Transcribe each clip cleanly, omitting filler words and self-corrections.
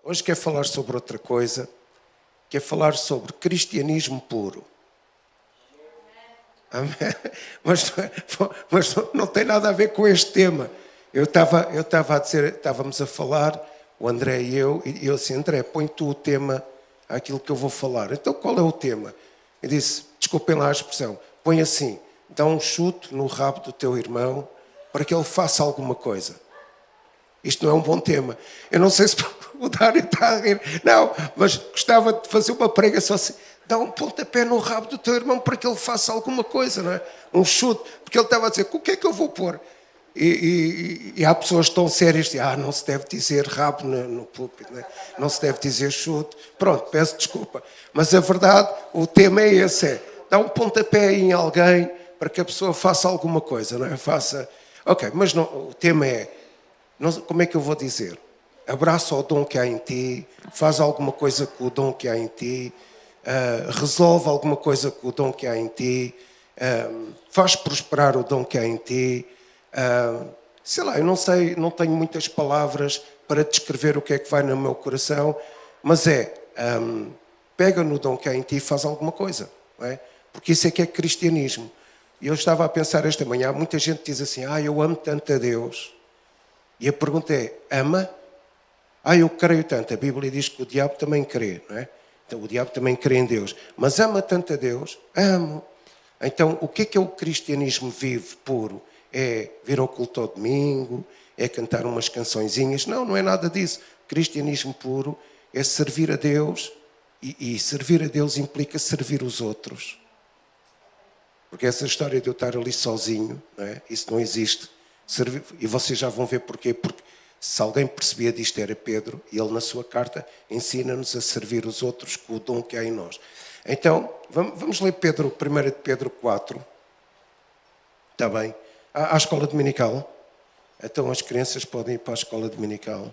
Hoje quero falar sobre outra coisa, quero falar sobre cristianismo puro. Amém? Mas não tem nada a ver com este tema. Eu estava a dizer, estávamos a falar, o André e eu disse, André, põe tu o tema àquilo que eu vou falar. Então qual é o tema? Eu disse, desculpem lá a expressão, põe assim, dá um chute no rabo do teu irmão para que ele faça alguma coisa. Isto não é um bom tema. Eu não sei se o Dário está a rir. Não, mas gostava de fazer uma pregação assim. Dá um pontapé no rabo do teu irmão para que ele faça alguma coisa, não é? Um chute. Porque ele estava a dizer, o que é que eu vou pôr? E há pessoas tão sérias que dizem, não se deve dizer rabo no púlpito, não é? Não se deve dizer chute. Pronto, peço desculpa. Mas a verdade, o tema é esse. Dá um pontapé em alguém para que a pessoa faça alguma coisa, não é? Faça... Ok, mas não, o tema é... Não, como é que eu vou dizer? Abraça o dom que há em ti, faz alguma coisa com o dom que há em ti, resolve alguma coisa com o dom que há em ti, faz prosperar o dom que há em ti. Sei lá, eu não sei, não tenho muitas palavras para descrever o que é que vai no meu coração, mas pega no dom que há em ti e faz alguma coisa, não é? Porque isso é que é cristianismo. E eu estava a pensar esta manhã, muita gente diz assim, eu amo tanto a Deus. E a pergunta é, ama? Eu creio tanto. A Bíblia diz que o diabo também crê, não é? Então o diabo também crê em Deus. Mas ama tanto a Deus? Amo. Então o que é o cristianismo vivo, puro? É vir ao culto ao domingo? É cantar umas cançõezinhas? Não, não é nada disso. O cristianismo puro é servir a Deus. E servir a Deus implica servir os outros. Porque essa história de eu estar ali sozinho, não é? Isso não existe. E vocês já vão ver porquê. Porque se alguém percebia disto era Pedro, e ele na sua carta ensina-nos a servir os outros com o dom que há em nós. Então, vamos ler 1 de Pedro 4. Está bem? À escola dominical. Então as crianças podem ir para a escola dominical.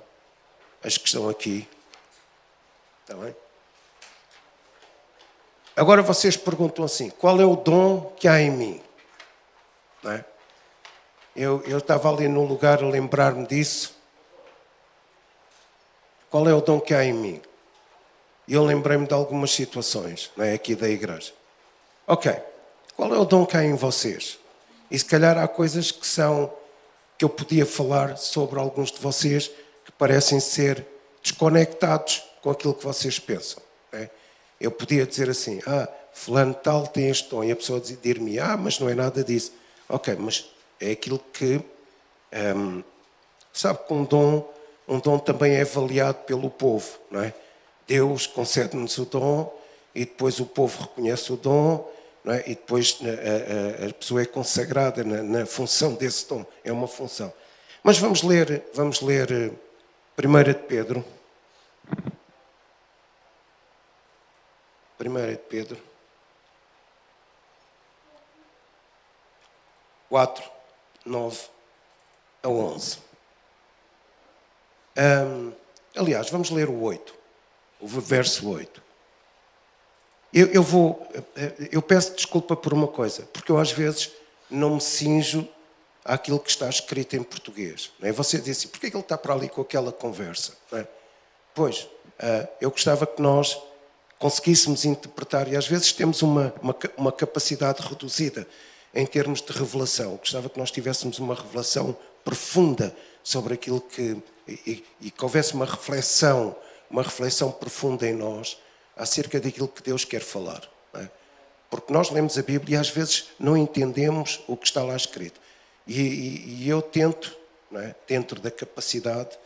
As que estão aqui. Está bem? Agora vocês perguntam assim, qual é o dom que há em mim? Não é? Eu estava ali num lugar a lembrar-me disso. Qual é o dom que há em mim? E eu lembrei-me de algumas situações, não é? Aqui da igreja. Ok, qual é o dom que há em vocês? E se calhar há coisas que eu podia falar sobre alguns de vocês que parecem ser desconectados com aquilo que vocês pensam. Não é? Eu podia dizer assim, fulano tal tem este dom. E a pessoa dir-me, mas não é nada disso. Ok, mas... é aquilo que, sabe que um dom também é avaliado pelo povo, não é? Deus concede-nos o dom e depois o povo reconhece o dom, não é? E depois a pessoa é consagrada na função desse dom, é uma função. Mas vamos ler 1 de Pedro. 1 de Pedro 4. 9 a 11. Aliás, vamos ler o 8, o verso 8. Eu peço desculpa por uma coisa, porque eu às vezes não me cinjo àquilo que está escrito em português. Não é? Você diz assim, porquê é que ele está para ali com aquela conversa? Não é? Pois, eu gostava que nós conseguíssemos interpretar, e às vezes temos uma capacidade reduzida em termos de revelação. Gostava que nós tivéssemos uma revelação profunda sobre aquilo e que houvesse uma reflexão profunda em nós acerca daquilo que Deus quer falar. Não é? Porque nós lemos a Bíblia e às vezes não entendemos o que está lá escrito. E eu tento, não é? Dentro da capacidade,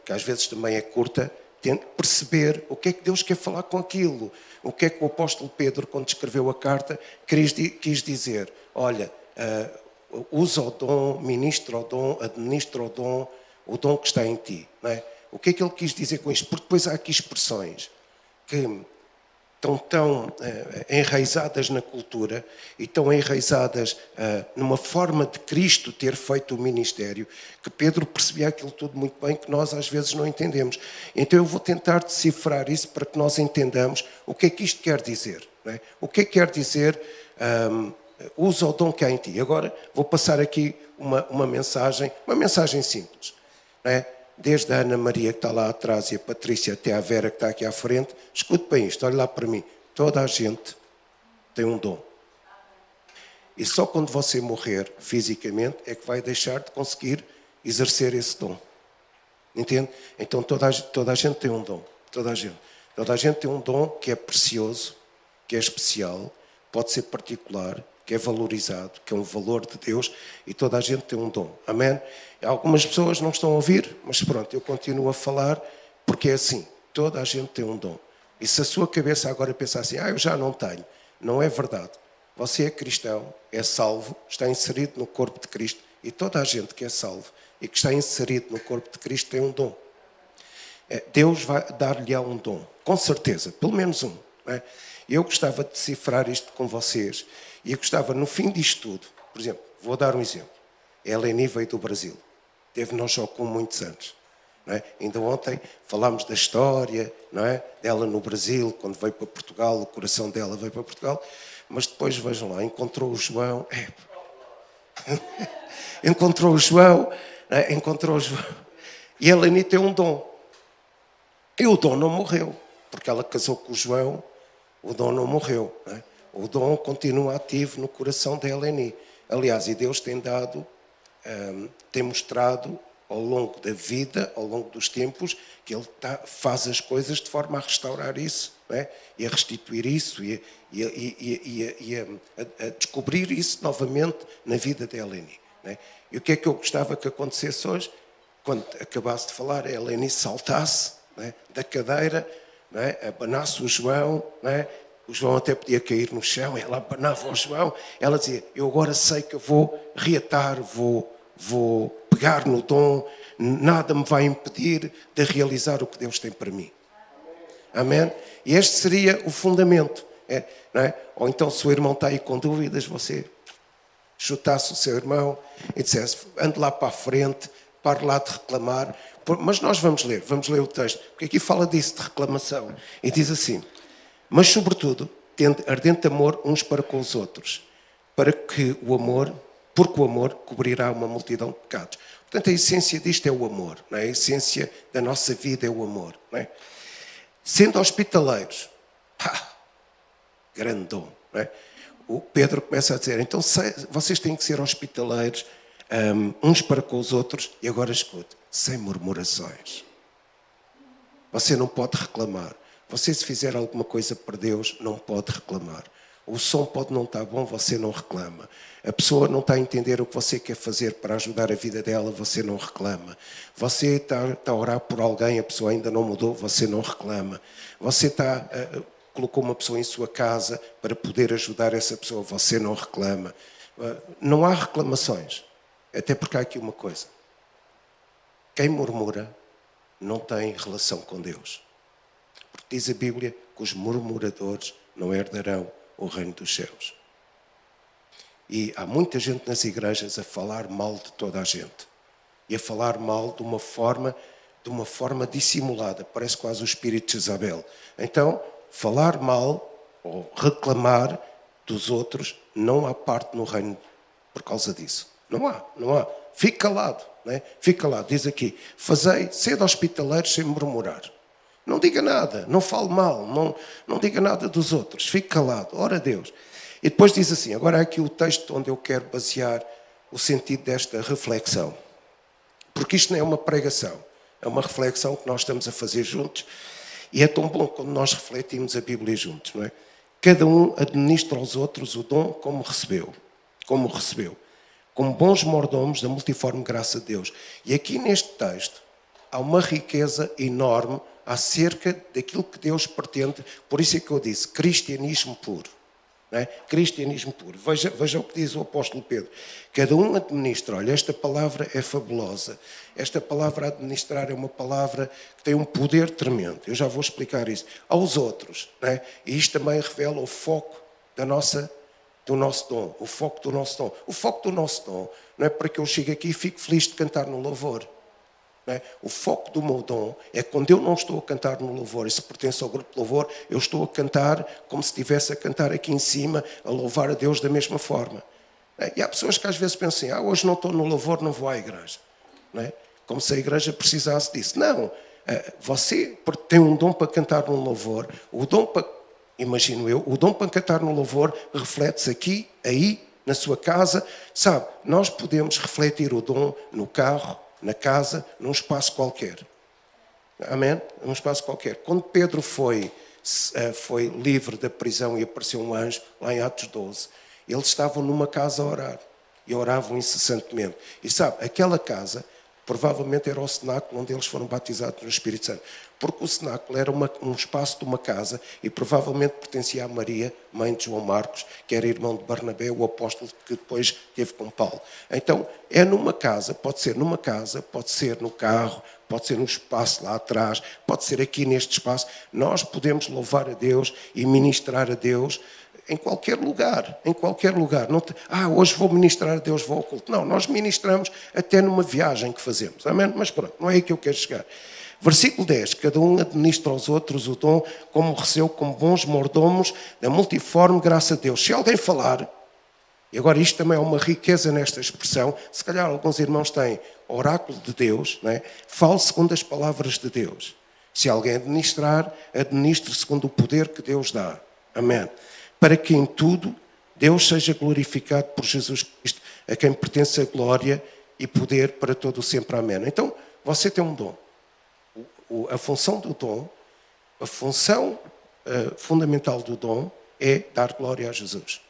que às vezes também é curta, tento perceber o que é que Deus quer falar com aquilo. O que é que o apóstolo Pedro, quando escreveu a carta, quis dizer? Olha, usa o dom, ministra o dom, administra o dom que está em ti. Não é? O que é que ele quis dizer com isto? Porque depois há aqui expressões que estão tão enraizadas na cultura e tão enraizadas numa forma de Cristo ter feito o ministério, que Pedro percebia aquilo tudo muito bem, que nós às vezes não entendemos. Então eu vou tentar decifrar isso para que nós entendamos o que é que isto quer dizer. Não é? O que é que quer dizer usa o dom que há em ti. Agora vou passar aqui uma mensagem simples. Não é? desde a Ana Maria que está lá atrás e a Patrícia até a Vera que está aqui à frente, escute bem isto, olha lá para mim. Toda a gente tem um dom. E só quando você morrer fisicamente é que vai deixar de conseguir exercer esse dom. Entende? Então toda a gente tem um dom. Toda a gente tem um dom que é precioso, que é especial, pode ser particular, que é valorizado, que é um valor de Deus, e toda a gente tem um dom. Amém? Algumas pessoas não estão a ouvir, mas pronto, eu continuo a falar, porque é assim, toda a gente tem um dom. E se a sua cabeça agora pensar assim, eu já não tenho, não é verdade. Você é cristão, é salvo, está inserido no corpo de Cristo, e toda a gente que é salvo e que está inserido no corpo de Cristo tem um dom. Deus vai dar-lhe um dom, com certeza, pelo menos um. Não é? Eu gostava de decifrar isto com vocês, e eu gostava, no fim disto tudo, por exemplo, vou dar um exemplo. A Eleni veio do Brasil, teve não só com muitos anos. Não é? Ainda ontem falámos da história, não é? Dela no Brasil, quando veio para Portugal, o coração dela veio para Portugal, mas depois, vejam lá, encontrou o João, encontrou o João, e a Eleni tem um dom. E o dom não morreu, porque ela casou com o João, o dom não morreu. Não é? O dom continua ativo no coração da Eleni. Aliás, e Deus tem dado, tem mostrado ao longo da vida, ao longo dos tempos, que Ele faz as coisas de forma a restaurar isso, não é? E a restituir isso, e a descobrir isso novamente na vida da Eleni. Não é? E o que é que eu gostava que acontecesse hoje? Quando acabasse de falar, a Eleni saltasse, não é? Da cadeira, não é? Abanasse o João, não é? O João até podia cair no chão, ela abanava o João, ela dizia, eu agora sei que eu vou reatar, vou pegar no dom, nada me vai impedir de realizar o que Deus tem para mim. Amém? E este seria o fundamento. Não é? Ou então, se o irmão está aí com dúvidas, você chutasse o seu irmão e dissesse, ande lá para a frente, pare lá de reclamar. Mas nós vamos ler o texto, porque aqui fala disso, de reclamação. E diz assim, mas sobretudo, tendo ardente amor uns para com os outros, porque o amor cobrirá uma multidão de pecados. Portanto, a essência disto é o amor. Não é? A essência da nossa vida é o amor. Não é? Sendo hospitaleiros, grande dom. Não é? O Pedro começa a dizer, então vocês têm que ser hospitaleiros uns para com os outros, e agora escute, sem murmurações. Você não pode reclamar. Você, se fizer alguma coisa para Deus, não pode reclamar. O som pode não estar bom, você não reclama. A pessoa não está a entender o que você quer fazer para ajudar a vida dela, você não reclama. Você está a orar por alguém, a pessoa ainda não mudou, você não reclama. Você colocou uma pessoa em sua casa para poder ajudar essa pessoa, você não reclama. Não há reclamações. Até porque há aqui uma coisa. Quem murmura não tem relação com Deus. Porque diz a Bíblia que os murmuradores não herdarão o reino dos céus. E há muita gente nas igrejas a falar mal de toda a gente. E a falar mal de uma forma dissimulada. Parece quase o espírito de Jezabel. Então, falar mal ou reclamar dos outros, não há parte no reino por causa disso. Não há. Fique calado. Não é? Fique calado. Diz aqui, sede hospitaleiros sem murmurar. Não diga nada, não fale mal, não diga nada dos outros. Fique calado, ora a Deus. E depois diz assim, agora há aqui o texto onde eu quero basear o sentido desta reflexão. Porque isto não é uma pregação, é uma reflexão que nós estamos a fazer juntos. E é tão bom quando nós refletimos a Bíblia juntos, não é? Cada um administra aos outros o dom como recebeu. Como bons mordomos da multiforme graça de Deus. E aqui neste texto há uma riqueza enorme acerca daquilo que Deus pretende. Por isso é que eu disse, cristianismo puro. Não é? Cristianismo puro. Veja o que diz o apóstolo Pedro. Cada um administra. Olha, esta palavra é fabulosa. Esta palavra administrar é uma palavra que tem um poder tremendo. Eu já vou explicar isso. Aos outros. Não é? E isto também revela o foco do nosso dom. O foco do nosso dom. O foco do nosso dom não é para que eu chegue aqui e fique feliz de cantar no louvor. O foco do meu dom é quando eu não estou a cantar no louvor, e se pertence ao grupo de louvor, eu estou a cantar como se estivesse a cantar aqui em cima, a louvar a Deus da mesma forma. E há pessoas que às vezes pensam assim, hoje não estou no louvor, não vou à igreja. como se a igreja precisasse disso. Não, você tem um dom para cantar num louvor, o dom para, imagino eu, o dom para cantar no louvor reflete-se aqui, aí, na sua casa. Sabe, nós podemos refletir o dom no carro, na casa, num espaço qualquer. Amém? Num espaço qualquer. Quando Pedro foi livre da prisão e apareceu um anjo, lá em Atos 12, eles estavam numa casa a orar e oravam incessantemente. E sabe, aquela casa provavelmente era o cenáculo onde eles foram batizados no Espírito Santo. Porque o cenáculo era um espaço de uma casa e provavelmente pertencia a Maria, mãe de João Marcos, que era irmão de Barnabé, o apóstolo que depois teve com Paulo. Então, é numa casa, pode ser no carro, pode ser no espaço lá atrás, pode ser aqui neste espaço. Nós podemos louvar a Deus e ministrar a Deus em qualquer lugar, em qualquer lugar. Não hoje vou ministrar a Deus, vou ao culto. Não, nós ministramos até numa viagem que fazemos. Amém? Mas pronto, não é aí que eu quero chegar. Versículo 10. Cada um administra aos outros o dom como recebeu, como bons mordomos da multiforme graça de Deus. Se alguém falar, e agora isto também é uma riqueza nesta expressão, se calhar alguns irmãos têm oráculo de Deus, não é? Fale segundo as palavras de Deus. Se alguém administrar, administre segundo o poder que Deus dá. Amém. Para que em tudo Deus seja glorificado por Jesus Cristo, a quem pertence a glória e poder para todo o sempre. Amém. Então, você tem um dom. A função do dom, a função fundamental do dom é dar glória a Jesus.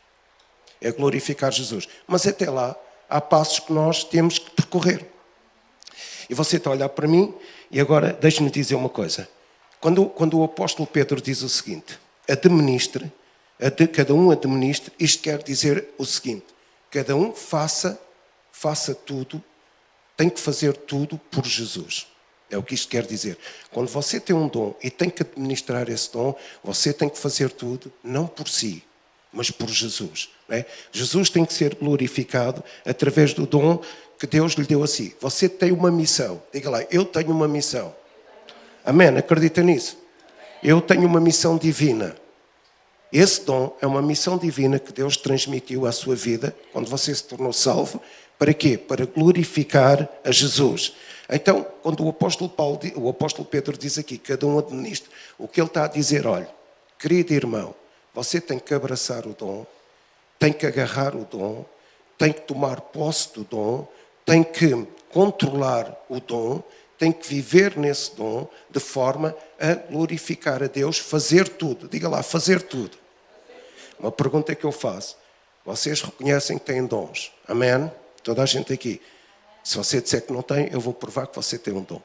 É glorificar Jesus. Mas até lá, há passos que nós temos que percorrer. E você está a olhar para mim, e agora deixe-me dizer uma coisa. Quando o apóstolo Pedro diz o seguinte, cada um administre, isto quer dizer o seguinte, cada um faça tudo, tem que fazer tudo por Jesus. É o que isto quer dizer. Quando você tem um dom e tem que administrar esse dom, você tem que fazer tudo, não por si, mas por Jesus. Não é? Jesus tem que ser glorificado através do dom que Deus lhe deu a si. Você tem uma missão. Diga lá, eu tenho uma missão. Amém? Acredita nisso? Eu tenho uma missão divina. Esse dom é uma missão divina que Deus transmitiu à sua vida, quando você se tornou salvo. Para quê? Para glorificar a Jesus. Então, quando o apóstolo Pedro diz aqui, cada um administra, o que ele está a dizer, olha, querido irmão, você tem que abraçar o dom, tem que agarrar o dom, tem que tomar posse do dom, tem que controlar o dom, tem que viver nesse dom de forma a glorificar a Deus, fazer tudo. Diga lá, fazer tudo. Uma pergunta que eu faço. Vocês reconhecem que têm dons? Amém? Toda a gente aqui. Se você disser que não tem, eu vou provar que você tem um dom.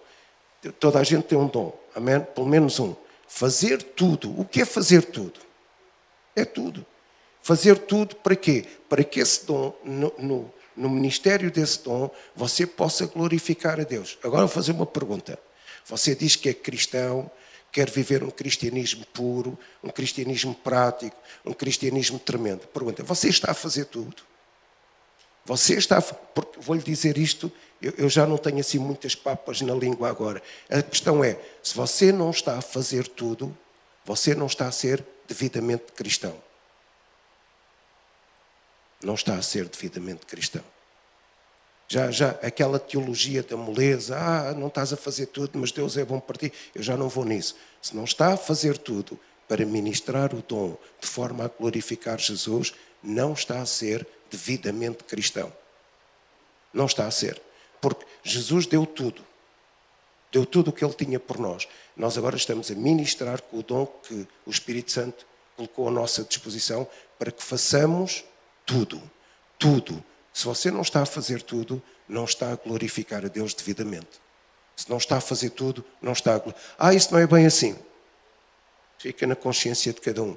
Toda a gente tem um dom. Amém? Pelo menos um. Fazer tudo. O que é fazer tudo? É tudo. Fazer tudo para quê? Para que esse dom, no ministério desse dom, você possa glorificar a Deus. Agora vou fazer uma pergunta. Você diz que é cristão, quer viver um cristianismo puro, um cristianismo prático, um cristianismo tremendo. Pergunta, você está a fazer tudo? Você está, porque vou-lhe dizer isto, eu já não tenho assim muitas papas na língua agora. A questão é, se você não está a fazer tudo, você não está a ser devidamente cristão. Não está a ser devidamente cristão. Já aquela teologia da moleza, não estás a fazer tudo, mas Deus é bom para ti, eu já não vou nisso. Se não está a fazer tudo para ministrar o dom de forma a glorificar Jesus, não está a ser devidamente cristão. Não está a ser. Porque Jesus deu tudo. Deu tudo o que Ele tinha por nós. Nós agora estamos a ministrar com o dom que o Espírito Santo colocou à nossa disposição para que façamos tudo. Tudo. Se você não está a fazer tudo, não está a glorificar a Deus devidamente. Se não está a fazer tudo, não está a glorificar. Isso não é bem assim. Fica na consciência de cada um.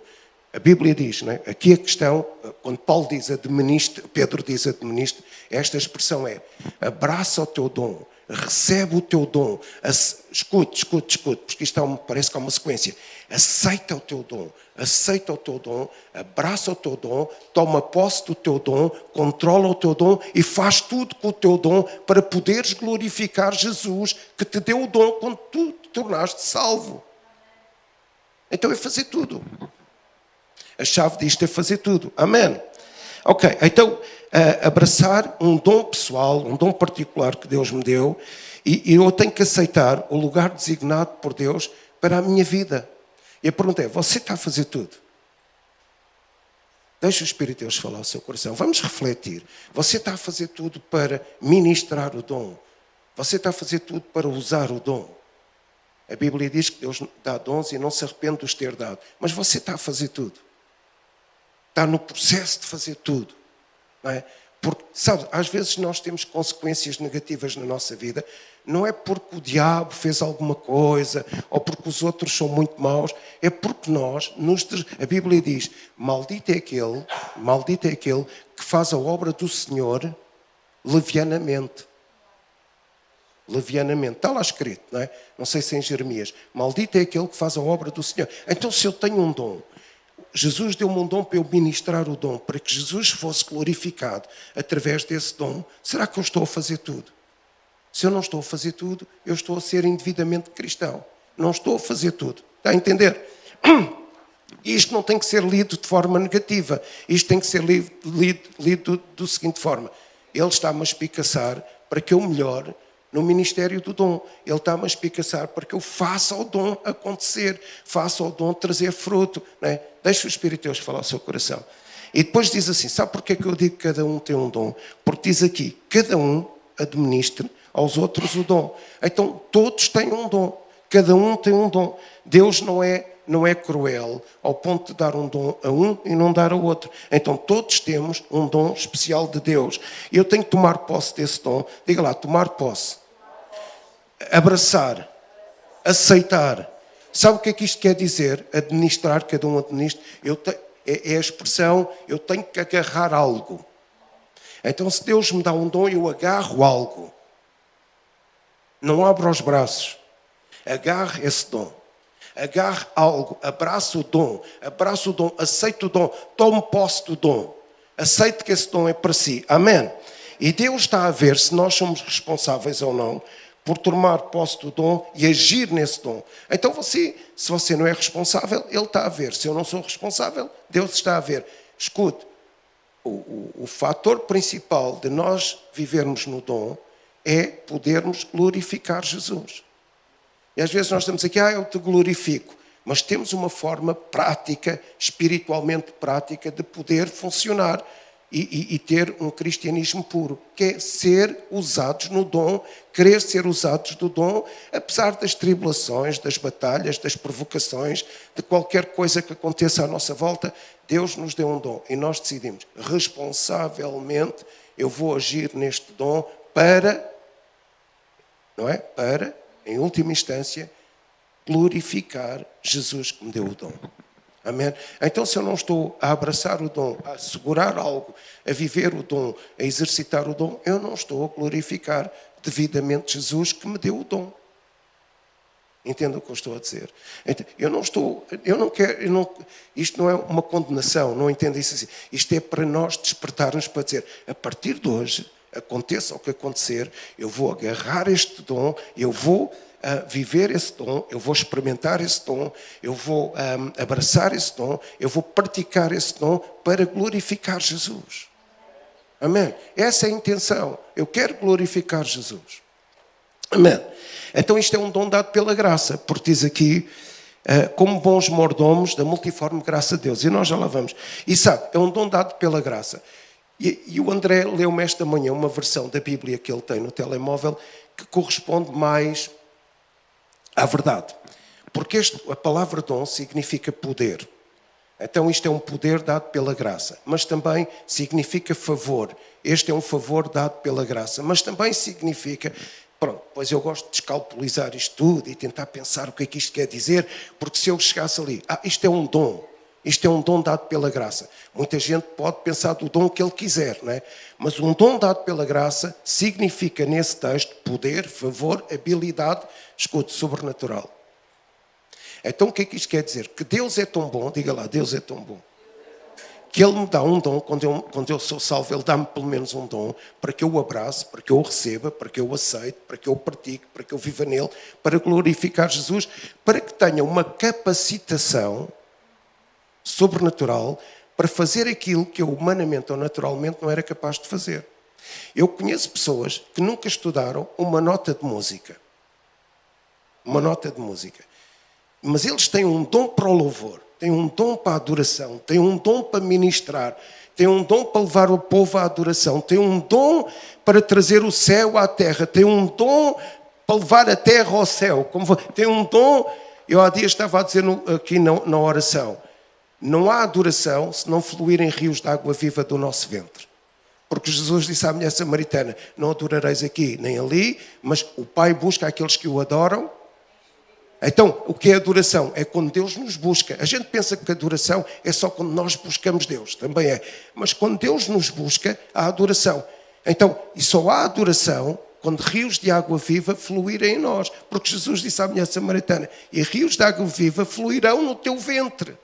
A Bíblia diz, não é? Aqui a questão, quando Paulo diz administre, Pedro diz administre, esta expressão é, abraça o teu dom, recebe o teu dom, escute, porque isto parece que há uma sequência. Aceita o teu dom, abraça o teu dom, toma posse do teu dom, controla o teu dom e faz tudo com o teu dom para poderes glorificar Jesus que te deu o dom quando tu te tornaste salvo. Então é fazer tudo. A chave disto é fazer tudo. Amém? Ok, então abraçar um dom pessoal, um dom particular que Deus me deu E eu tenho que aceitar o lugar designado por Deus para a minha vida. E a pergunta é, você está a fazer tudo? Deixa o Espírito de Deus falar ao seu coração. Vamos refletir. Você está a fazer tudo para ministrar o dom. Você está a fazer tudo para usar o dom. A Bíblia diz que Deus dá dons e não se arrepende de os ter dado. Mas você está a fazer tudo. Está no processo de fazer tudo. Não é? Porque, sabe, às vezes nós temos consequências negativas na nossa vida, não é porque o diabo fez alguma coisa, ou porque os outros são muito maus, é porque nós, a Bíblia diz, maldito é aquele que faz a obra do Senhor levianamente. Levianamente, está lá escrito, não é? Não sei se é em Jeremias, maldito é aquele que faz a obra do Senhor. Então se eu tenho um dom, Jesus deu-me um dom para eu ministrar o dom, para que Jesus fosse glorificado através desse dom. Será que eu estou a fazer tudo? Se eu não estou a fazer tudo, eu estou a ser indevidamente cristão. Não estou a fazer tudo. Está a entender? Isto não tem que ser lido de forma negativa. Isto tem que ser lido do seguinte forma. Ele está-me a espicaçar para que eu melhore no ministério do dom. Ele está-me a espicaçar para que eu faça o dom acontecer, faça o dom trazer fruto. Não é? Deixa o Espírito de Deus falar ao seu coração. E depois diz assim, sabe porquê que eu digo que cada um tem um dom? Porque diz aqui, cada um administra aos outros o dom. Então todos têm um dom, cada um tem um dom. Deus não é cruel ao ponto de dar um dom a um e não dar ao outro. Então todos temos um dom especial de Deus. E eu tenho que tomar posse desse dom. Diga lá, tomar posse. Abraçar. Aceitar. Sabe o que é que isto quer dizer? Administrar, cada um administra. É a expressão, eu tenho que agarrar algo. Então se Deus me dá um dom, eu agarro algo. Não abro os braços. Agarro esse dom. Agarre algo, abraço o dom, aceito o dom, tome posse do dom, aceite que esse dom é para si, amém? E Deus está a ver se nós somos responsáveis ou não por tomar posse do dom e agir nesse dom. Então se você não é responsável, Ele está a ver. Se eu não sou responsável, Deus está a ver. Escute, o fator principal de nós vivermos no dom é podermos glorificar Jesus. E às vezes nós estamos aqui, eu te glorifico. Mas temos uma forma prática, espiritualmente prática, de poder funcionar e ter um cristianismo puro, que é ser usados no dom, querer ser usados do dom, apesar das tribulações, das batalhas, das provocações, de qualquer coisa que aconteça à nossa volta. Deus nos deu um dom e nós decidimos, responsavelmente, eu vou agir neste dom para, em última instância, glorificar Jesus que me deu o dom. Amém? Então, se eu não estou a abraçar o dom, a segurar algo, a viver o dom, a exercitar o dom, eu não estou a glorificar devidamente Jesus que me deu o dom. Entenda o que eu estou a dizer. Isto não é uma condenação, não entenda isso assim. Isto é para nós despertarmos para dizer, a partir de hoje, aconteça o que acontecer, eu vou agarrar este dom, eu vou viver esse dom, eu vou experimentar esse dom, eu vou abraçar esse dom, eu vou praticar esse dom para glorificar Jesus. Amém? Essa é a intenção. Eu quero glorificar Jesus. Amém? Então isto é um dom dado pela graça, porque diz aqui, como bons mordomos da multiforme graça de Deus. E nós já lá vamos. E sabe, é um dom dado pela graça. E o André leu-me esta manhã uma versão da Bíblia que ele tem no telemóvel que corresponde mais à verdade. Porque a palavra dom significa poder. Então isto é um poder dado pela graça. Mas também significa favor. Este é um favor dado pela graça. Mas também significa... Pronto, pois eu gosto de descalculizar isto tudo e tentar pensar o que é que isto quer dizer. Porque se eu chegasse ali... isto é um dom. Isto é um dom dado pela graça. Muita gente pode pensar do dom que ele quiser, não é? Mas um dom dado pela graça significa, nesse texto, poder, favor, habilidade, escute, sobrenatural. Então o que é que isto quer dizer? Que Deus é tão bom, diga lá, Deus é tão bom, que Ele me dá um dom, quando eu sou salvo, Ele dá-me pelo menos um dom, para que eu o abrace, para que eu o receba, para que eu o aceite, para que eu o pratique, para que eu viva nele, para glorificar Jesus, para que tenha uma capacitação sobrenatural para fazer aquilo que eu humanamente ou naturalmente não era capaz de fazer. Eu conheço pessoas que nunca estudaram uma nota de música. Uma nota de música. Mas eles têm um dom para o louvor, têm um dom para a adoração, têm um dom para ministrar, têm um dom para levar o povo à adoração, têm um dom para trazer o céu à terra, têm um dom para levar a terra ao céu. Têm um dom, eu há dias estava a dizer aqui na oração, não há adoração se não fluírem rios de água viva do nosso ventre. Porque Jesus disse à mulher samaritana, não adorareis aqui nem ali, mas o Pai busca aqueles que o adoram. Então, o que é adoração? É quando Deus nos busca. A gente pensa que a adoração é só quando nós buscamos Deus, também é. Mas quando Deus nos busca, há adoração. Então, e só há adoração quando rios de água viva fluírem em nós. Porque Jesus disse à mulher samaritana, e rios de água viva fluirão no teu ventre.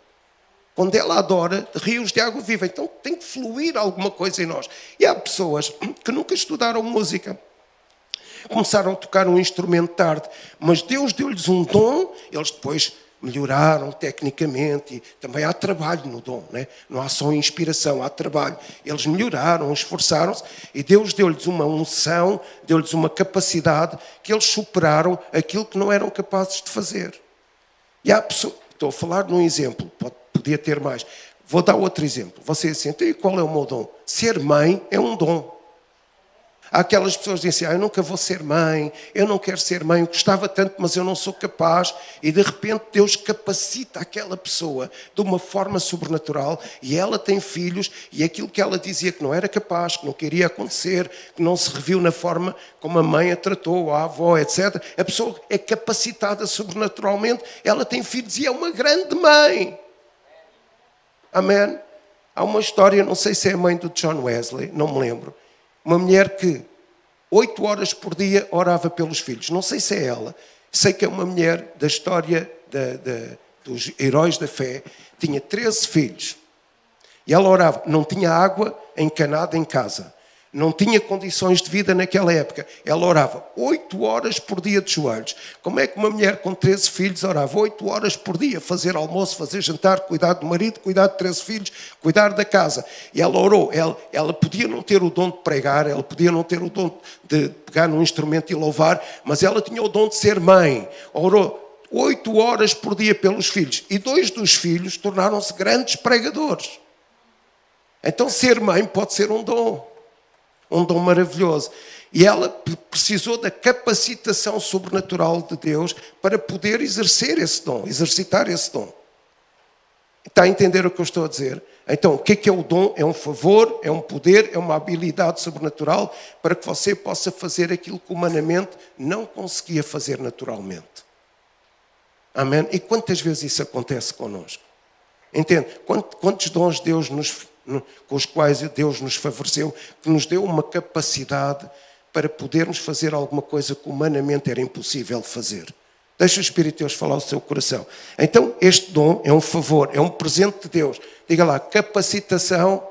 Quando ela adora, rios de água viva. Então tem que fluir alguma coisa em nós. E há pessoas que nunca estudaram música. Começaram a tocar um instrumento tarde, mas Deus deu-lhes um dom, eles depois melhoraram tecnicamente, e também há trabalho no dom, né? Não há só inspiração, há trabalho. Eles melhoraram, esforçaram-se, e Deus deu-lhes uma unção, deu-lhes uma capacidade, que eles superaram aquilo que não eram capazes de fazer. E há pessoas, estou a falar num exemplo, podia ter mais. Vou dar outro exemplo. Você assim, e qual é o meu dom? Ser mãe é um dom. Há aquelas pessoas que dizem, eu nunca vou ser mãe, eu não quero ser mãe, eu gostava tanto, mas eu não sou capaz. E de repente Deus capacita aquela pessoa de uma forma sobrenatural e ela tem filhos e aquilo que ela dizia que não era capaz, que não queria acontecer, que não se reviu na forma como a mãe a tratou, a avó, etc. A pessoa é capacitada sobrenaturalmente, ela tem filhos e é uma grande mãe. Amém? Há uma história, não sei se é a mãe do John Wesley, não me lembro. Uma mulher que 8 horas por dia orava pelos filhos. Não sei se é ela. Sei que é uma mulher da história dos heróis da fé. Tinha 13 filhos. E ela orava. Não tinha água encanada em casa. Não tinha condições de vida naquela época. Ela orava 8 horas por dia de joelhos. Como é que uma mulher com 13 filhos orava 8 horas por dia? Fazer almoço, fazer jantar, cuidar do marido, cuidar de 13 filhos, cuidar da casa. E ela orou. Ela podia não ter o dom de pregar, ela podia não ter o dom de pegar num instrumento e louvar, mas ela tinha o dom de ser mãe. Orou 8 horas por dia pelos filhos. E 2 dos filhos tornaram-se grandes pregadores. Então ser mãe pode ser um dom. Um dom maravilhoso. E ela precisou da capacitação sobrenatural de Deus para poder exercer esse dom, exercitar esse dom. Está a entender o que eu estou a dizer? Então, o que é o dom? É um favor, é um poder, é uma habilidade sobrenatural para que você possa fazer aquilo que humanamente não conseguia fazer naturalmente. Amém? E quantas vezes isso acontece connosco? Entende? Quantos dons Deus com os quais Deus nos favoreceu, que nos deu uma capacidade para podermos fazer alguma coisa que humanamente era impossível fazer. Deixa o Espírito de Deus falar ao seu coração. Então, este dom é um favor, é um presente de Deus. Diga lá, capacitação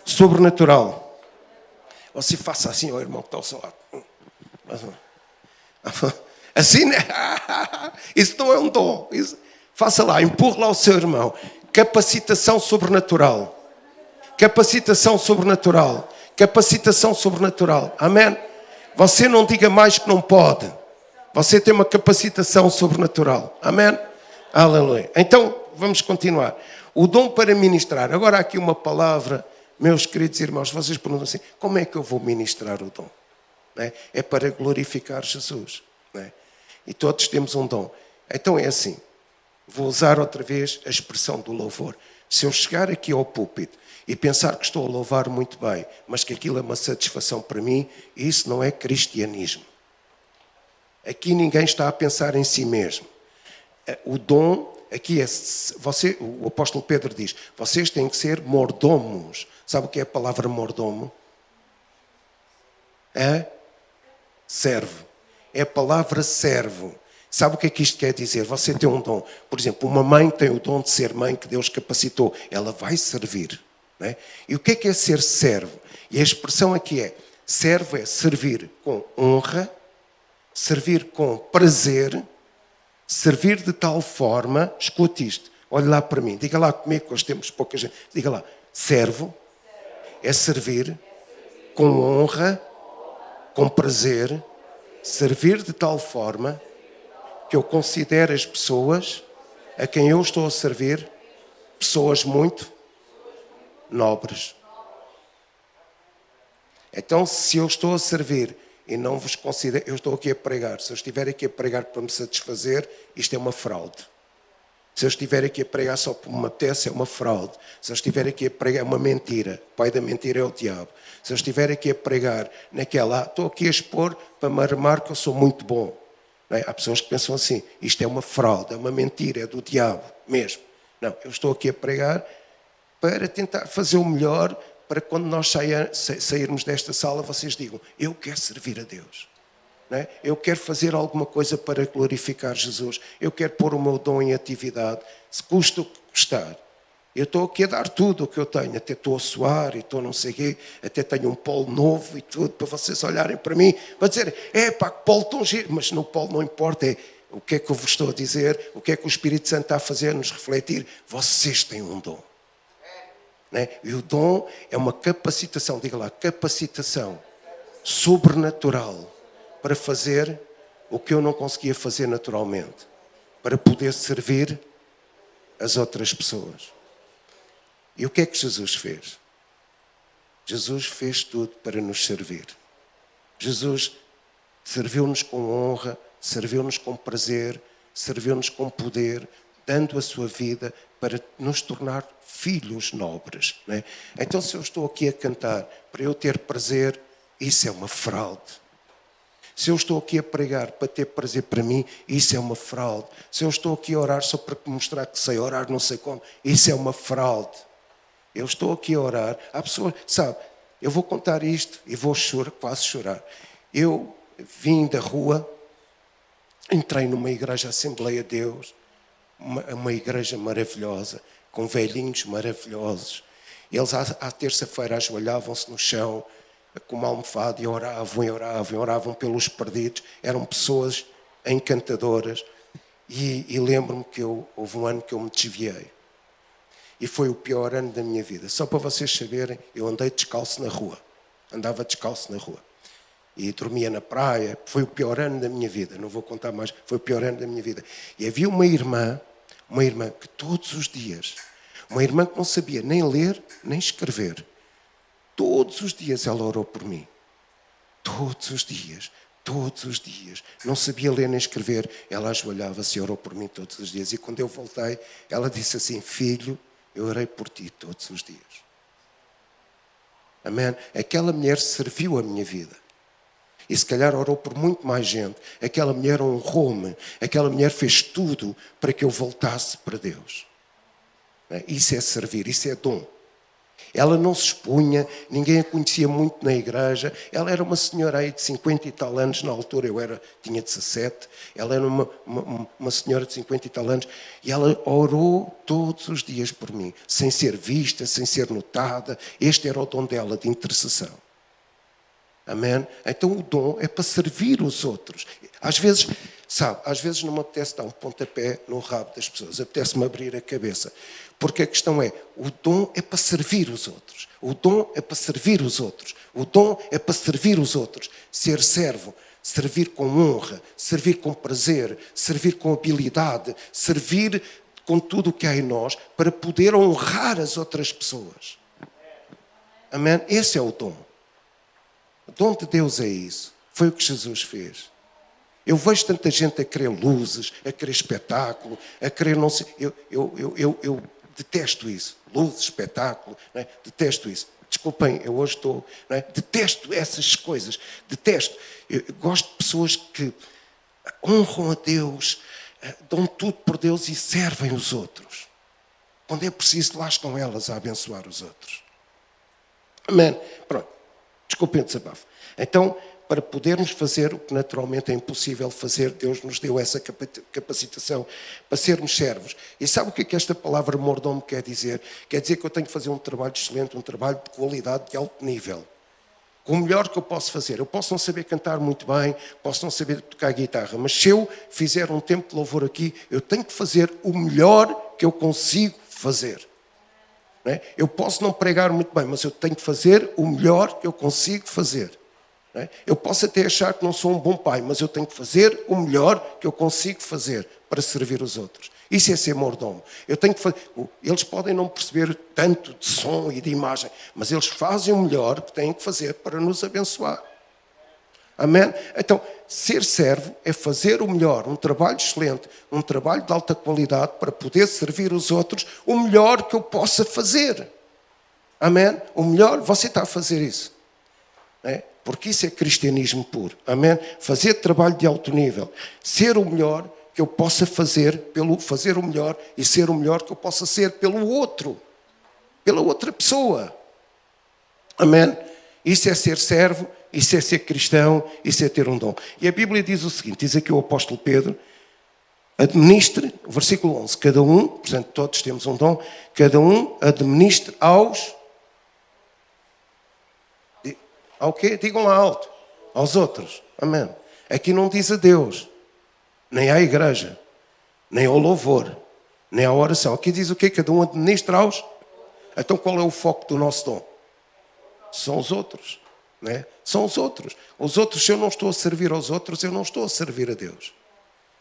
sobrenatural. Ou se faça assim ao irmão que está ao seu lado. Assim, né? Isso não é um dom. Faça lá, empurre lá o seu irmão. Capacitação sobrenatural. Capacitação sobrenatural. Capacitação sobrenatural. Amém? Você não diga mais que não pode. Você tem uma capacitação sobrenatural. Amém? Aleluia. Então, vamos continuar. O dom para ministrar. Agora há aqui uma palavra, meus queridos irmãos, vocês perguntam assim, como é que eu vou ministrar o dom? É para glorificar Jesus. E todos temos um dom. Então é assim, vou usar outra vez a expressão do louvor. Se eu chegar aqui ao púlpito e pensar que estou a louvar muito bem, mas que aquilo é uma satisfação para mim, isso não é cristianismo. Aqui ninguém está a pensar em si mesmo. O dom, aqui é, o apóstolo Pedro diz, vocês têm que ser mordomos. Sabe o que é a palavra mordomo? É servo. É a palavra servo. Sabe o que é que isto quer dizer? Você tem um dom. Por exemplo, uma mãe tem o dom de ser mãe que Deus capacitou. Ela vai servir. E o que é ser servo? E a expressão aqui é, servo é servir com honra, servir com prazer, servir de tal forma, escute isto, olhe lá para mim, diga lá comigo, que nós temos pouca gente, diga lá, servo é servir com honra, com prazer, servir de tal forma que eu considere as pessoas a quem eu estou a servir pessoas muito nobres. Então, se eu estou a servir e não vos considero, eu estou aqui a pregar. Se eu estiver aqui a pregar para me satisfazer, isto é uma fraude. Se eu estiver aqui a pregar só por me apetece, é uma fraude. Se eu estiver aqui a pregar, é uma mentira. O pai da mentira é o diabo. Se eu estiver aqui a pregar naquela, estou aqui a expor para me armar que eu sou muito bom. Não é? Há pessoas que pensam assim, isto é uma fraude, é uma mentira, é do diabo mesmo. Não, eu estou aqui a pregar para tentar fazer o melhor para quando nós sairmos desta sala, vocês digam, eu quero servir a Deus. Não é? Eu quero fazer alguma coisa para glorificar Jesus. Eu quero pôr o meu dom em atividade, se custa o que custar. Eu estou aqui a dar tudo o que eu tenho, até estou a suar e estou não sei o quê, até tenho um polo novo e tudo, para vocês olharem para mim, para dizer, pá, que polo tão giro, mas no polo não importa, é o que é que eu vos estou a dizer, o que é que o Espírito Santo está a fazer, nos refletir, vocês têm um dom. Não é? E o dom é uma capacitação, diga lá, capacitação sobrenatural para fazer o que eu não conseguia fazer naturalmente, para poder servir as outras pessoas. E o que é que Jesus fez? Jesus fez tudo para nos servir. Jesus serviu-nos com honra, serviu-nos com prazer, serviu-nos com poder, dando a sua vida para nos tornar filhos nobres. Não é? Então, se eu estou aqui a cantar para eu ter prazer, isso é uma fraude. Se eu estou aqui a pregar para ter prazer para mim, isso é uma fraude. Se eu estou aqui a orar só para mostrar que sei orar não sei como, isso é uma fraude. Eu estou aqui a orar. Há pessoas, sabe, eu vou contar isto e vou chorar, quase chorar. Eu vim da rua, entrei numa igreja Assembleia de Deus, uma igreja maravilhosa, com velhinhos maravilhosos. Eles à terça-feira ajoelhavam-se no chão, com uma almofada e oravam pelos perdidos. Eram pessoas encantadoras. E lembro-me que houve um ano que eu me desviei. E foi o pior ano da minha vida. Só para vocês saberem, eu andei descalço na rua. Andava descalço na rua. E dormia na praia. Foi o pior ano da minha vida. Não vou contar mais. Foi o pior ano da minha vida. E havia uma irmã que todos os dias, uma irmã que não sabia nem ler, nem escrever. Todos os dias ela orou por mim. Todos os dias. Não sabia ler nem escrever. Ela ajoelhava-se e orou por mim todos os dias. E quando eu voltei, ela disse assim, filho, eu orei por ti todos os dias. Amém? Aquela mulher serviu a minha vida. E se calhar orou por muito mais gente. Aquela mulher honrou-me. Aquela mulher fez tudo para que eu voltasse para Deus. Isso é servir, isso é dom. Ela não se expunha, ninguém a conhecia muito na igreja. Ela era uma senhora aí de 50 e tal anos, na altura tinha 17. Ela era uma senhora de 50 e tal anos e ela orou todos os dias por mim, sem ser vista, sem ser notada. Este era o dom dela, de intercessão. Amém? Então o dom é para servir os outros. Às vezes, às vezes não me apetece dar um pontapé no rabo das pessoas, apetece-me abrir a cabeça. Porque a questão é, o dom é para servir os outros. O dom é para servir os outros. O dom é para servir os outros. Ser servo, servir com honra, servir com prazer, servir com habilidade, servir com tudo o que há em nós para poder honrar as outras pessoas. Amém? Esse é o dom. O dom de Deus é isso. Foi o que Jesus fez. Eu vejo tanta gente a querer luzes, a querer espetáculo, a querer não sei... Eu detesto isso. Luzes, espetáculo, não é? Detesto isso. Desculpem, eu hoje estou... Não é? Detesto essas coisas. Detesto. Eu gosto de pessoas que honram a Deus, dão tudo por Deus e servem os outros. Quando é preciso, lá estão elas a abençoar os outros. Amém. Pronto. Desculpem o desabafo. Então, para podermos fazer o que naturalmente é impossível fazer, Deus nos deu essa capacitação para sermos servos. E sabe o que é que esta palavra mordomo quer dizer? Quer dizer que eu tenho que fazer um trabalho excelente, um trabalho de qualidade, de alto nível. Com o melhor que eu posso fazer. Eu posso não saber cantar muito bem, posso não saber tocar guitarra, mas se eu fizer um tempo de louvor aqui, eu tenho que fazer o melhor que eu consigo fazer. Não é? Eu posso não pregar muito bem, mas eu tenho que fazer o melhor que eu consigo fazer. Não é? Eu posso até achar que não sou um bom pai, mas eu tenho que fazer o melhor que eu consigo fazer para servir os outros. Isso é ser mordomo. Eu tenho que fazer. Eles podem não perceber tanto de som e de imagem, mas eles fazem o melhor que têm que fazer para nos abençoar. Amém? Então, ser servo é fazer o melhor, um trabalho excelente, um trabalho de alta qualidade para poder servir os outros o melhor que eu possa fazer. Amém? O melhor, você está a fazer isso. É? Porque isso é cristianismo puro. Amém? Fazer trabalho de alto nível. Ser o melhor que eu possa fazer, fazer o melhor e ser o melhor que eu possa ser pelo outro. Pela outra pessoa. Amém? Isso é ser servo, isso é ser cristão, isso é ter um dom. E a Bíblia diz o seguinte, diz aqui o apóstolo Pedro, administre, versículo 11, cada um, portanto todos temos um dom, cada um administre ao quê? Digam lá alto. Aos outros. Amém. Aqui não diz a Deus, nem à igreja, nem ao louvor, nem à oração. Aqui diz o quê? Cada um administra aos. Então qual é o foco do nosso dom? São os outros. Não é? São os outros. Os outros, se eu não estou a servir aos outros, eu não estou a servir a Deus.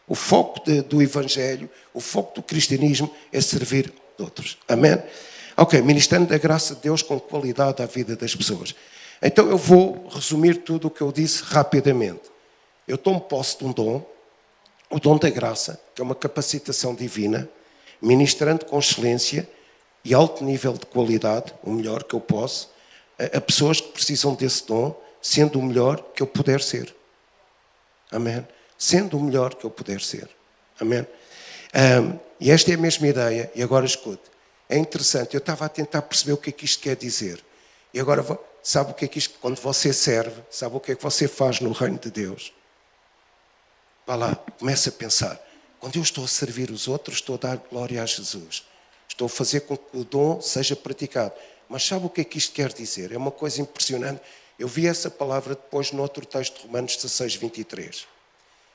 O foco do Evangelho, o foco do cristianismo é servir aos outros. Amém? Ok, ministrando a graça de Deus com qualidade à vida das pessoas. Então eu vou resumir tudo o que eu disse rapidamente. Eu tomo posse de um dom, o dom da graça, que é uma capacitação divina, ministrando com excelência e alto nível de qualidade, o melhor que eu posso, a pessoas que precisam desse dom, sendo o melhor que eu puder ser. Amém? Sendo o melhor que eu puder ser. Amém? E esta é a mesma ideia, e agora escute. É interessante, eu estava a tentar perceber o que é que isto quer dizer. E agora, sabe o que é que isto, quando você serve, sabe o que é que você faz no reino de Deus? Vá lá, comece a pensar. Quando eu estou a servir os outros, estou a dar glória a Jesus. Estou a fazer com que o dom seja praticado. Mas sabe o que é que isto quer dizer? É uma coisa impressionante. Eu vi essa palavra depois no outro texto de Romanos 16, 23.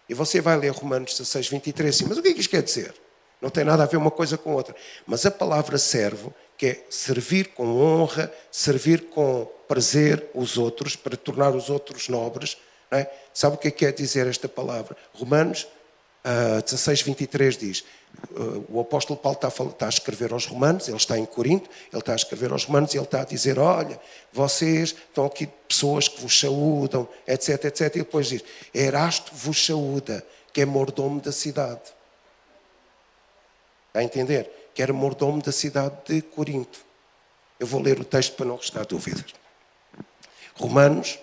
E você vai ler Romanos 16, 23 assim, mas o que é que isto quer dizer? Não tem nada a ver uma coisa com outra. Mas a palavra servo, que é servir com honra, servir com prazer os outros, para tornar os outros nobres. Não é? Sabe o que é que quer dizer esta palavra? Romanos 16, 23 diz, o apóstolo Paulo está a escrever aos Romanos, ele está em Corinto, ele está a escrever aos Romanos e ele está a dizer, olha, vocês estão aqui pessoas que vos saúdam, etc, etc. E depois diz, Erasto vos saúda, que é mordomo da cidade. Está a entender? Que era mordomo da cidade de Corinto. Eu vou ler o texto para não restar dúvidas. Romanos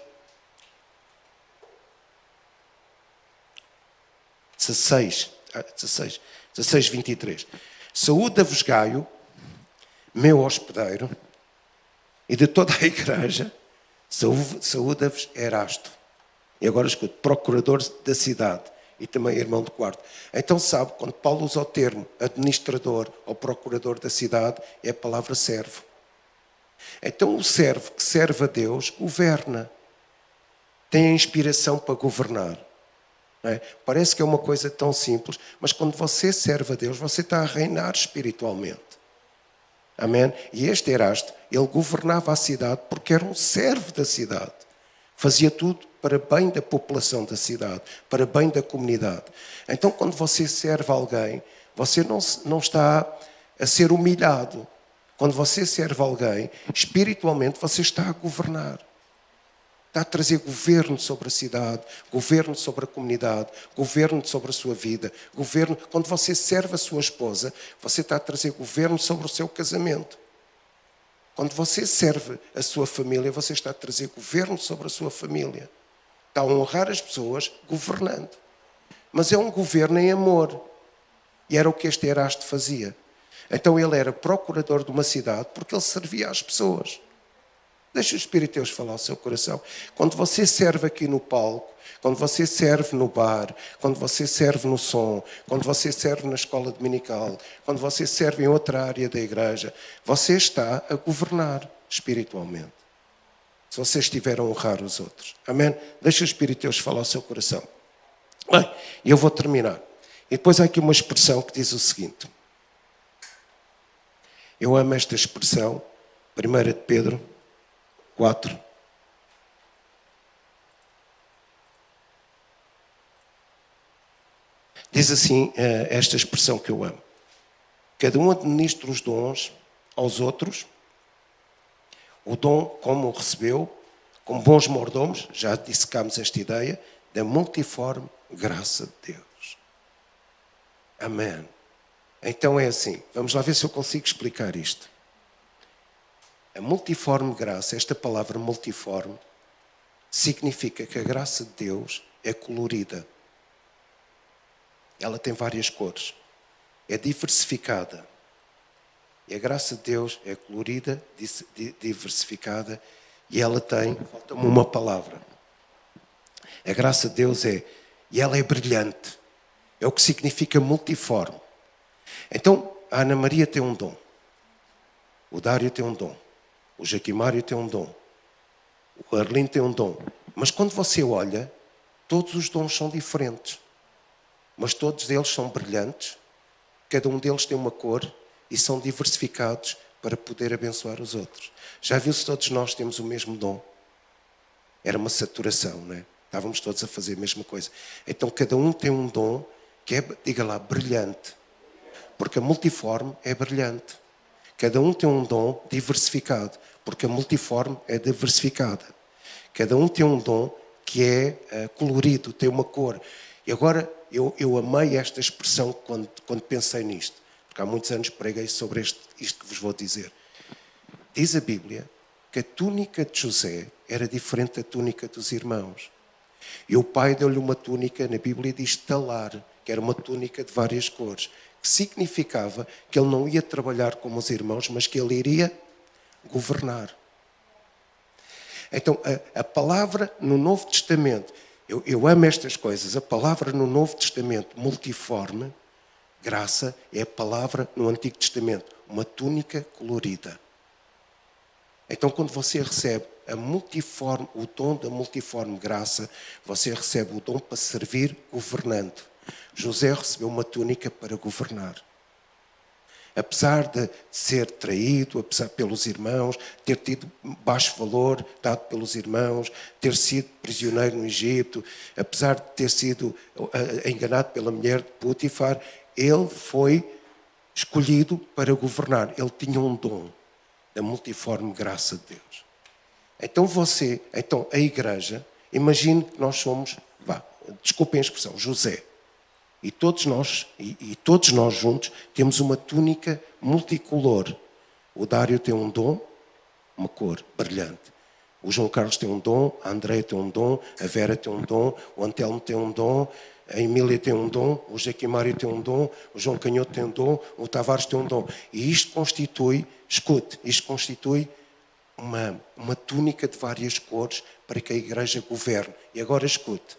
16, 23. Saúda-vos Gaio, meu hospedeiro, e de toda a igreja, saúda-vos Erasto. E agora escute, procurador da cidade e também irmão de quarto. Então sabe, quando Paulo usa o termo administrador ou procurador da cidade, é a palavra servo. Então o servo que serve a Deus governa. Tem a inspiração para governar. Não é? Parece que é uma coisa tão simples, mas quando você serve a Deus, você está a reinar espiritualmente. Amém? E este Erasto, ele governava a cidade porque era um servo da cidade. Fazia tudo para bem da população da cidade, para bem da comunidade. Então, quando você serve alguém, você não está a ser humilhado. Quando você serve alguém, espiritualmente você está a governar. Está a trazer governo sobre a cidade, governo sobre a comunidade, governo sobre a sua vida, governo. Quando você serve a sua esposa, você está a trazer governo sobre o seu casamento. Quando você serve a sua família, você está a trazer governo sobre a sua família. Está a honrar as pessoas governando. Mas é um governo em amor. E era o que este Erasto fazia. Então ele era procurador de uma cidade porque ele servia às pessoas. Deixa o Espírito de Deus falar ao seu coração. Quando você serve aqui no palco, quando você serve no bar, quando você serve no som, quando você serve na escola dominical, quando você serve em outra área da igreja, você está a governar espiritualmente. Se você estiver a honrar os outros. Amém? Deixa o Espírito de Deus falar ao seu coração. Bem, eu vou terminar. E depois há aqui uma expressão que diz o seguinte. Eu amo esta expressão, 1 Pedro 4. Diz assim esta expressão que eu amo. Cada um administra os dons aos outros, o dom como o recebeu, como bons mordomos, já dissecámos esta ideia, da multiforme graça de Deus. Amém. Então é assim, vamos lá ver se eu consigo explicar isto. A multiforme graça, esta palavra multiforme, significa que a graça de Deus é colorida. Ela tem várias cores. É diversificada. E a graça de Deus é colorida, diversificada, e ela tem, falta-me uma palavra. A graça de Deus e ela é brilhante. É o que significa multiforme. Então, a Ana Maria tem um dom. O Dário tem um dom. O Jaquimário tem um dom. O Arlindo tem um dom. Mas quando você olha, todos os dons são diferentes. Mas todos eles são brilhantes. Cada um deles tem uma cor e são diversificados para poder abençoar os outros. Já viu se todos nós temos o mesmo dom? Era uma saturação, não é? Estávamos todos a fazer a mesma coisa. Então cada um tem um dom que é, diga lá, brilhante. Porque a multiforme é brilhante. Cada um tem um dom diversificado, porque a multiforme é diversificada. Cada um tem um dom que é colorido, tem uma cor. E agora, eu amei esta expressão quando pensei nisto, porque há muitos anos preguei sobre isto que vos vou dizer. Diz a Bíblia que a túnica de José era diferente da túnica dos irmãos. E o pai deu-lhe uma túnica, na Bíblia diz talar, que era uma túnica de várias cores, que significava que ele não ia trabalhar como os irmãos, mas que ele iria governar. Então, a palavra no Novo Testamento, eu amo estas coisas, a palavra no Novo Testamento, multiforme, graça, é a palavra no Antigo Testamento, uma túnica colorida. Então, quando você recebe o dom da multiforme graça, você recebe o dom para servir governando. José recebeu uma túnica para governar. Apesar de ser traído, apesar pelos irmãos, ter tido baixo valor dado pelos irmãos, ter sido prisioneiro no Egito, apesar de ter sido enganado pela mulher de Potifar, ele foi escolhido para governar. Ele tinha um dom da multiforme graça de Deus. Então a igreja, imagine que nós somos, desculpem a expressão, José. E todos nós juntos temos uma túnica multicolor. O Dário tem um dom, uma cor brilhante. O João Carlos tem um dom, a Andréia tem um dom, a Vera tem um dom, o Antelmo tem um dom, a Emília tem um dom, o Jaquimário tem um dom, o João Canhoto tem um dom, o Tavares tem um dom. E isto constitui uma túnica de várias cores para que a igreja governe. E agora escute.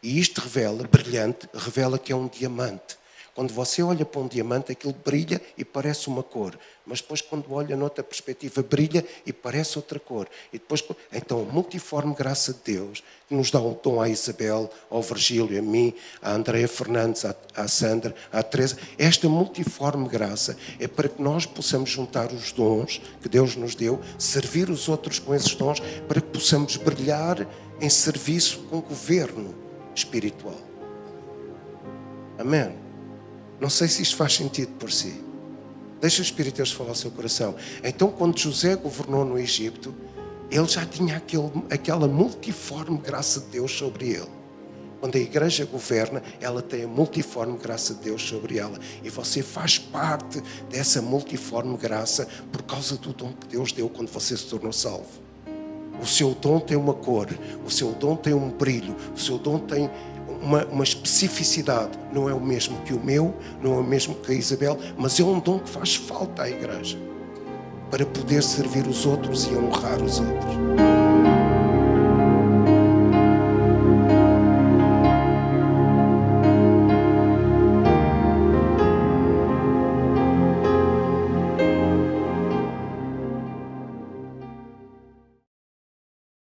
E isto revela que é um diamante. Quando você olha para um diamante, aquilo brilha e parece uma cor. Mas depois, quando olha noutra perspectiva, brilha e parece outra cor. Então, a multiforme graça de Deus, que nos dá o dom à Isabel, ao Virgílio, a mim, à Andréia Fernandes, à Sandra, à Teresa. Esta multiforme graça é para que nós possamos juntar os dons que Deus nos deu, servir os outros com esses dons, para que possamos brilhar em serviço com governo espiritual. Amém? Não sei se isto faz sentido por si. Deixa o Espírito de Deus falar ao seu coração. Então, quando José governou no Egito, ele já tinha aquela multiforme graça de Deus sobre ele. Quando a igreja governa, ela tem a multiforme graça de Deus sobre ela. E você faz parte dessa multiforme graça por causa do dom que Deus deu quando você se tornou salvo. O seu dom tem uma cor, o seu dom tem um brilho, o seu dom tem uma especificidade. Não é o mesmo que o meu, não é o mesmo que a Isabel, mas é um dom que faz falta à igreja para poder servir os outros e honrar os outros.